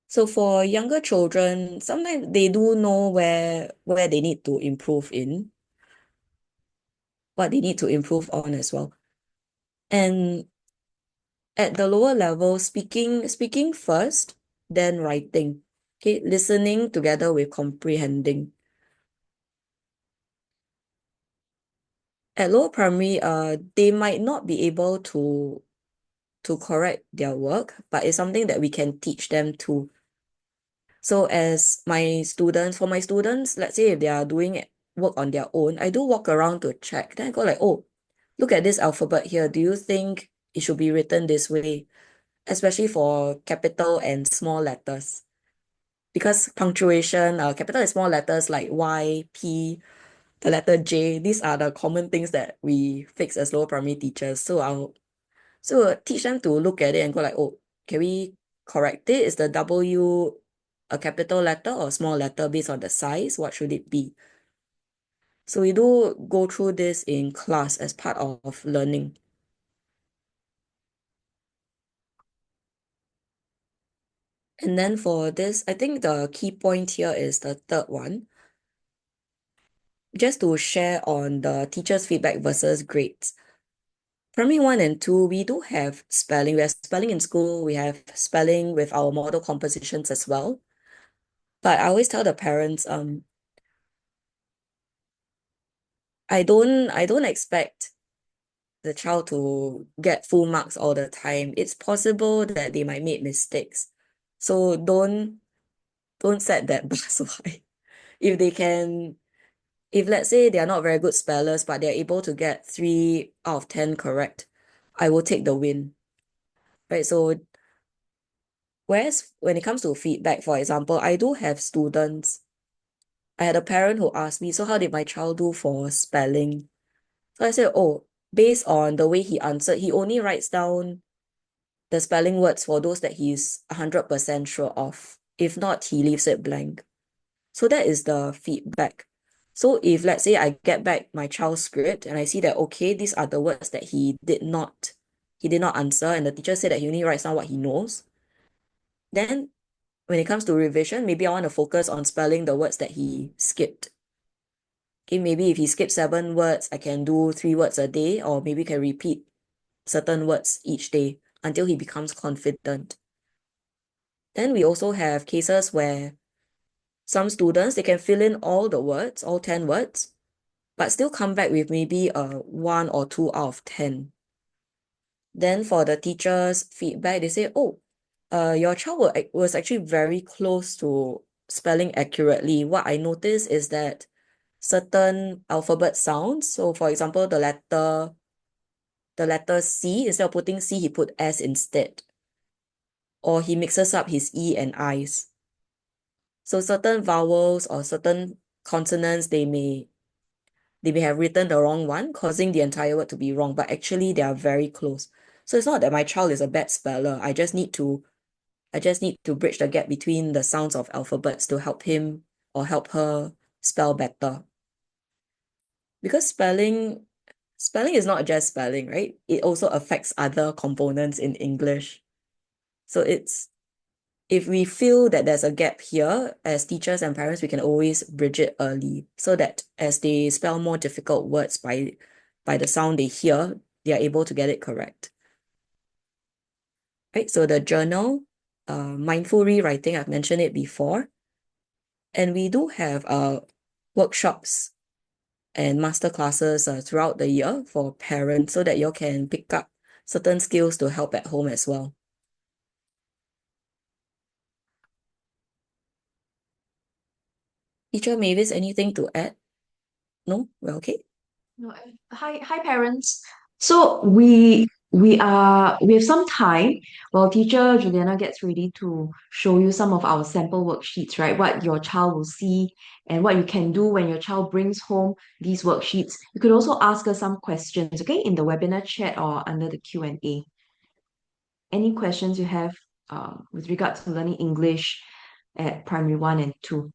So for younger children, sometimes they do know where they need to improve in, what they need to improve on as well. And at the lower level, speaking first, then writing. Okay, listening together with comprehending. At lower primary, they might not be able to correct their work, but it's something that we can teach them to. So for my students, let's say if they are doing work on their own, I do walk around to check. Then I go like, oh, look at this alphabet here. Do you think it should be written this way? Especially for capital and small letters. Because punctuation, capital and small letters like Y, P, the letter J, these are the common things that we fix as lower primary teachers. So teach them to look at it and go like, oh, can we correct it? Is the W a capital letter or small letter based on the size? What should it be? So we do go through this in class as part of learning. And then for this, I think the key point here is the third one, just to share on the teacher's feedback versus grades. Primary one and two, we do have spelling. We have spelling in school. We have spelling with our model compositions as well. But I always tell the parents, I don't expect the child to get full marks all the time. It's possible that they might make mistakes. So don't set that bar so high. if they can, if let's say they are not very good spellers, but they're able to get 3 out of 10 correct, I will take the win, right? So whereas when it comes to feedback, for example, I do have students. I had a parent who asked me, so how did my child do for spelling? So I said, oh, based on the way he answered, he only writes down the spelling words for those that he's 100% sure of. If not, he leaves it blank. So that is the feedback. So if let's say I get back my child's script and I see that okay, these are the words that he did not answer, and the teacher said that he only writes down what he knows, then when it comes to revision, maybe I want to focus on spelling the words that he skipped. Okay, maybe if he skipped 7 words, I can do 3 words a day, or maybe can repeat certain words each day until he becomes confident. Then we also have cases where some students, they can fill in all the words, all 10 words, but still come back with maybe a 1 or 2 out of 10. Then for the teacher's feedback, they say, oh, your child was actually very close to spelling accurately. What I noticed is that certain alphabet sounds, so for example, the letter C, instead of putting C, he put S instead. Or he mixes up his E and I's. So certain vowels or certain consonants, they may have written the wrong one, causing the entire word to be wrong, but actually they are very close. So it's not that my child is a bad speller. I just need to bridge the gap between the sounds of alphabets to help him or help her spell better. Because spelling is not just spelling, right? It also affects other components in English. So if we feel that there's a gap here, as teachers and parents, we can always bridge it early so that as they spell more difficult words by the sound they hear, they are able to get it correct. Right? So the journal, mindful rewriting, I've mentioned it before. And we do have workshops and master classes throughout the year for parents so that you can pick up certain skills to help at home as well. Teacher Mavis, anything to add? No? Well, okay. No, hi parents. So we have some time while teacher Juliana gets ready to show you some of our sample worksheets, right? What your child will see and what you can do when your child brings home these worksheets. You could also ask us some questions, okay, in the webinar chat or under the Q&A. Any questions you have with regard to learning English at primary 1 and 2?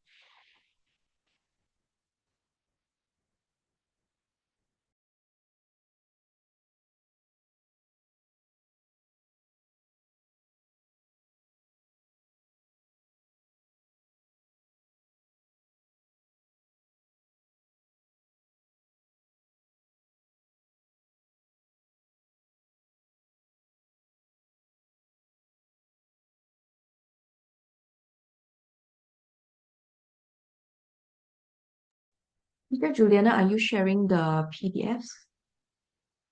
Teacher Juliana, are you sharing the PDFs?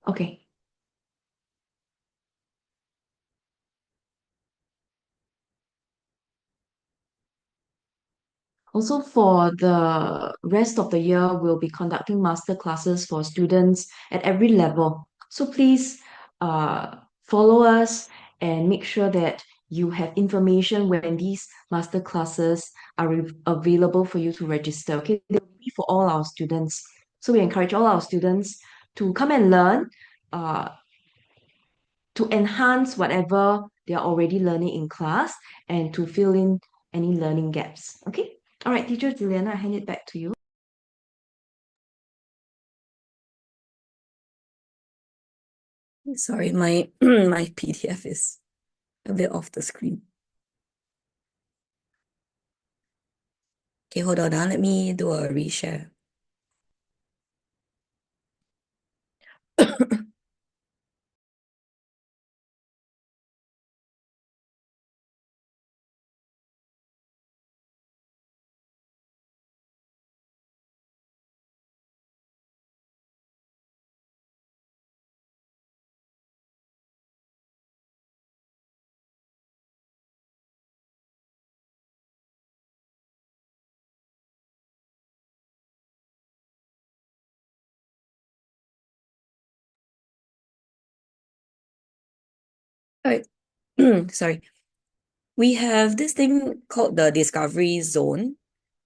Okay. Also, for the rest of the year, we'll be conducting master classes for students at every level. So please follow us and make sure that you have information when these master classes are available for you to register. Okay, they'll be for all our students. So we encourage all our students to come and learn, uh, to enhance whatever they are already learning in class and to fill in any learning gaps. Okay? All right, teacher Juliana, I hand it back to you. Sorry, my my PDF is a bit off the screen. Okay, hold on. Let me do a reshare. All right. Sorry. We have this thing called the discovery zone.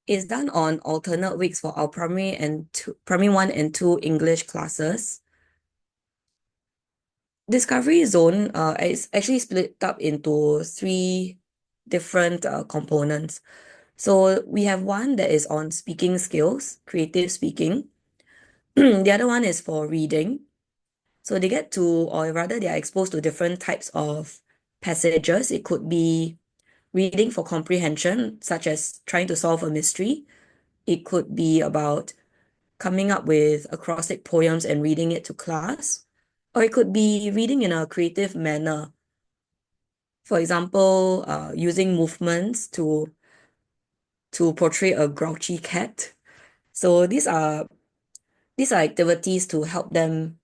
It's done on alternate weeks for our primary one and two English classes. Discovery zone is actually split up into three different components. So we have one that is on speaking skills, creative speaking. The other one is for reading. So they get to, or rather, they are exposed to different types of passages. It could be reading for comprehension, such as trying to solve a mystery. It could be about coming up with acrostic poems and reading it to class. Or it could be reading in a creative manner. For example, using movements to portray a grouchy cat. So these are activities to help them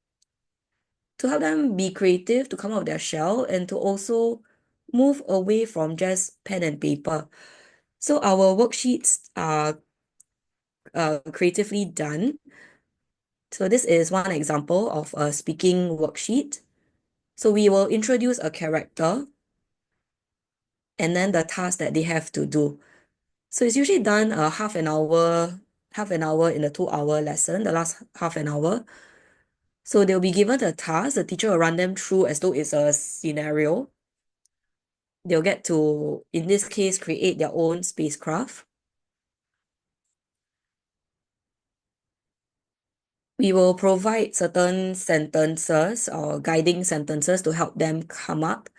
be creative, to come out of their shell, and to also move away from just pen and paper. So our worksheets are creatively done. So this is one example of a speaking worksheet. So we will introduce a character and then the task that they have to do. So it's usually done a half an hour in a 2-hour lesson, the last half an hour. So they'll be given a task, the teacher will run them through as though it's a scenario. They'll get to, in this case, create their own spacecraft. We will provide certain sentences or guiding sentences to help them come up.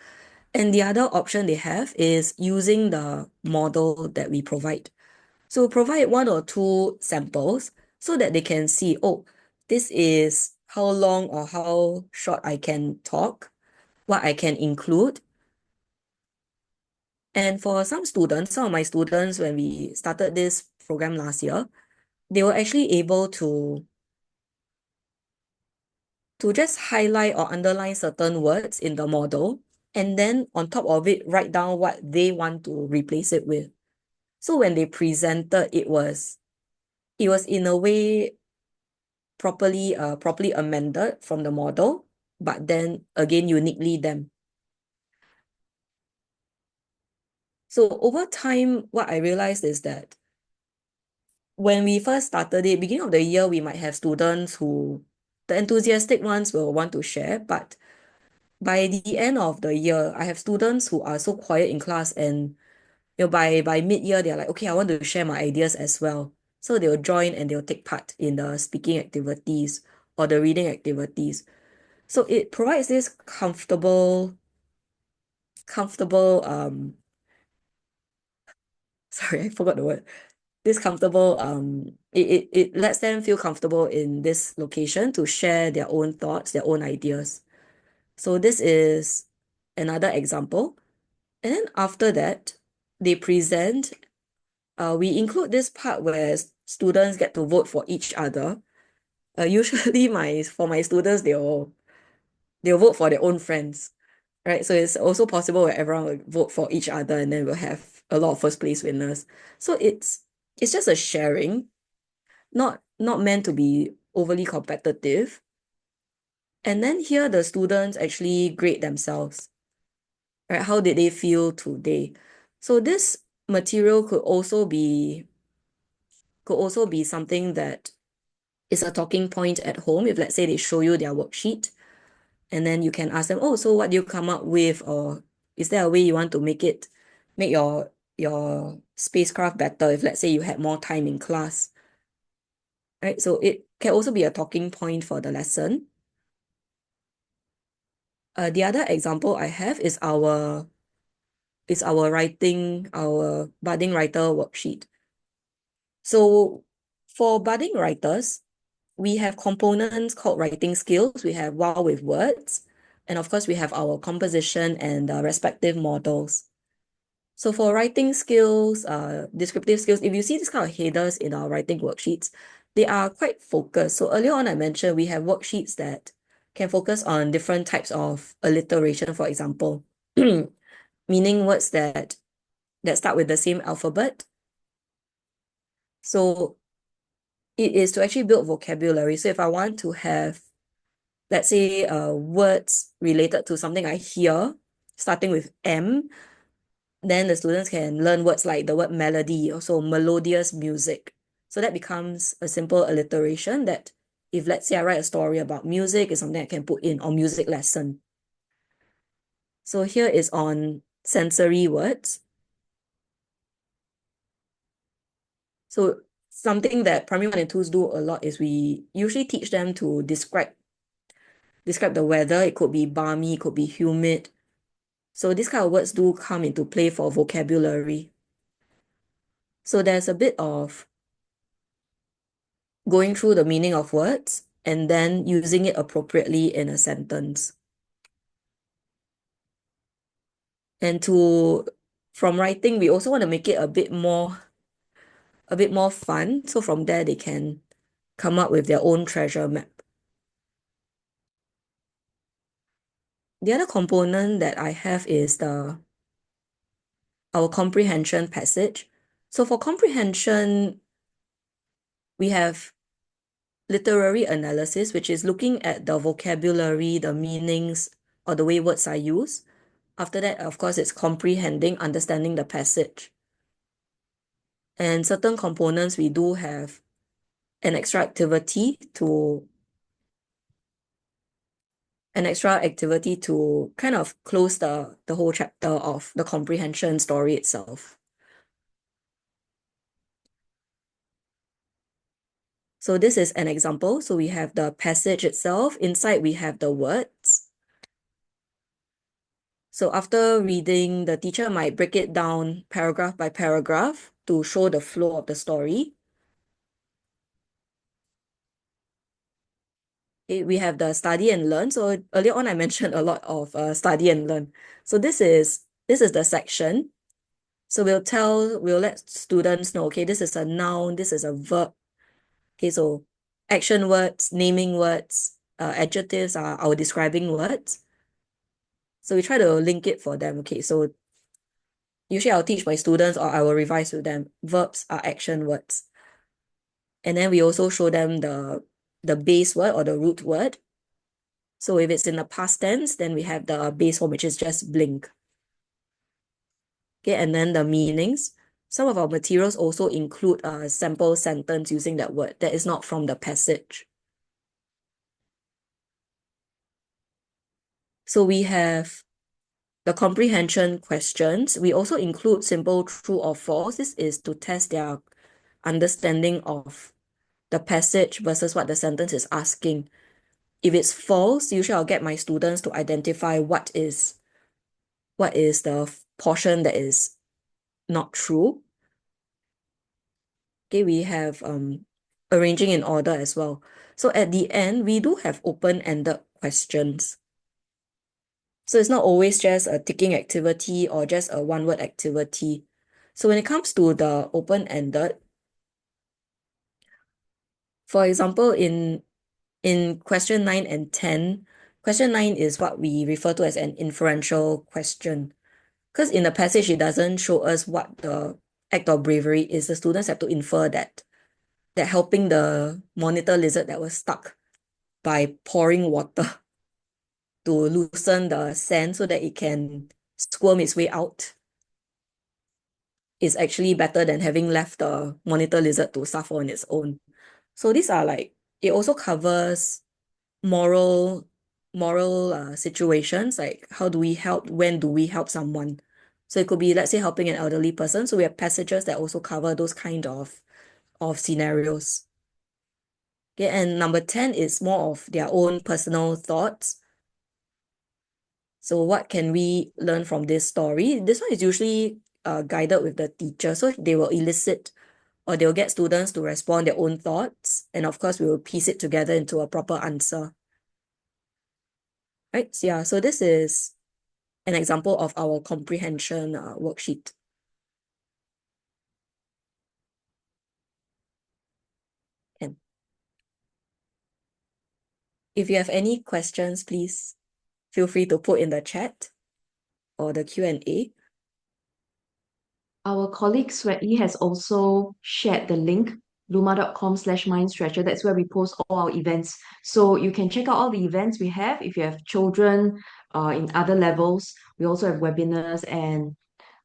And the other option they have is using the model that we provide. So provide one or two samples so that they can see, oh, this is how long or how short I can talk, what I can include. And for some of my students, when we started this program last year, they were actually able to just highlight or underline certain words in the model, and then on top of it, write down what they want to replace it with. So when they presented, it was in a way properly amended from the model, but then again uniquely them. So over time, what I realized is that when we first started it, beginning of the year, we might have students who, the enthusiastic ones, will want to share, but by the end of the year, I have students who are so quiet in class, and by mid-year, they're like, okay, I want to share my ideas as well. So they'll join and they'll take part in the speaking activities or the reading activities. So it provides this comfortable sorry, I forgot the word. This comfortable it lets them feel comfortable in this location to share their own thoughts, their own ideas. So this is another example. And then after that, they present. We include this part where students get to vote for each other. Usually for my students, they'll vote for their own friends, right? So it's also possible where everyone will vote for each other, and then we'll have a lot of first place winners. So it's just a sharing, not meant to be overly competitive. And then here the students actually grade themselves, right? How did they feel today? So this material could also be something that is a talking point at home. If let's say they show you their worksheet, and then you can ask them, oh, so what do you come up with? Or is there a way you want to make your spacecraft better if let's say you had more time in class, right? So it can also be a talking point for the lesson. The other example I have is our budding writer worksheet. So for budding writers, we have components called writing skills. We have wow with words. And of course, we have our composition and respective models. So for writing skills, descriptive skills, if you see this kind of headers in our writing worksheets, they are quite focused. So earlier on, I mentioned we have worksheets that can focus on different types of alliteration, for example, meaning words that start with the same alphabet. So it is to actually build vocabulary. So if I want to have, let's say, words related to something I hear, starting with M, then the students can learn words like the word melody, also melodious music. So that becomes a simple alliteration that if let's say I write a story about music, is something I can put in, or music lesson. So here is on sensory words. So something that primary 1 and 2s do a lot is we usually teach them to describe the weather. It could be balmy, it could be humid. So these kind of words do come into play for vocabulary. So there's a bit of going through the meaning of words and then using it appropriately in a sentence. And from writing, we also want to make it a bit more fun. So from there, they can come up with their own treasure map. The other component that I have is our comprehension passage. So for comprehension, we have literary analysis, which is looking at the vocabulary, the meanings, or the way words are used. After that, of course, it's comprehending, understanding the passage. And certain components, we do have an extra activity to kind of close the whole chapter of the comprehension story itself. So this is an example. So we have the passage itself. Inside, we have the words. So after reading, the teacher might break it down paragraph by paragraph to show the flow of the story. We have the study and learn. So earlier on, I mentioned a lot of study and learn. So this is the section. So we'll let students know, okay, this is a noun, this is a verb. Okay, so action words, naming words, adjectives are our describing words. So we try to link it for them. Okay, so usually I'll teach my students or I will revise with them. Verbs are action words. And then we also show them the base word or the root word. So if it's in the past tense, then we have the base form, which is just blink. Okay, and then the meanings. Some of our materials also include a sample sentence using that word that is not from the passage. So we have the comprehension questions. We also include simple true or false. This is to test their understanding of the passage versus what the sentence is asking. If it's false, usually I'll get my students to identify what is the portion that is not true. Okay, we have arranging in order as well. So at the end, we do have open-ended questions. So it's not always just a ticking activity or just a one-word activity. So when it comes to the open-ended, for example, in question 9 and 10, question 9 is what we refer to as an inferential question. Because in the passage, it doesn't show us what the act of bravery is. The students have to infer that helping the monitor lizard that was stuck by pouring water to loosen the sand so that it can squirm its way out is actually better than having left the monitor lizard to suffer on its own. So these are it also covers moral situations, like how do we help, when do we help someone. So it could be, let's say, helping an elderly person. So we have passages that also cover those kind of scenarios. Okay, and number 10 is more of their own personal thoughts. So what can we learn from this story? This one is usually guided with the teacher. So they will elicit or they'll get students to respond their own thoughts. And of course, we will piece it together into a proper answer. Right? So yeah, so this is an example of our comprehension worksheet. And if you have any questions, please feel free to put in the chat or the Q&A. Our colleague Sweti has also shared the link, luma.com/mindstretcher. That's where we post all our events. So you can check out all the events we have. If you have children in other levels. We also have webinars and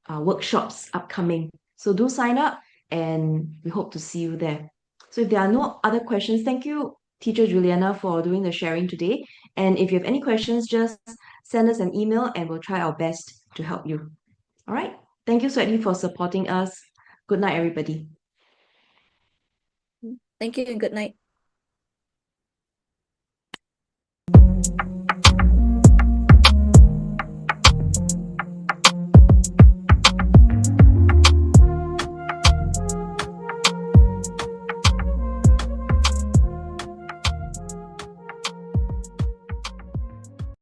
workshops upcoming. So do sign up and we hope to see you there. So if there are no other questions, thank you, Teacher Juliana, for doing the sharing today. And if you have any questions, just send us an email and we'll try our best to help you. All right. Thank you, Swetly, for supporting us. Good night, everybody. Thank you and good night.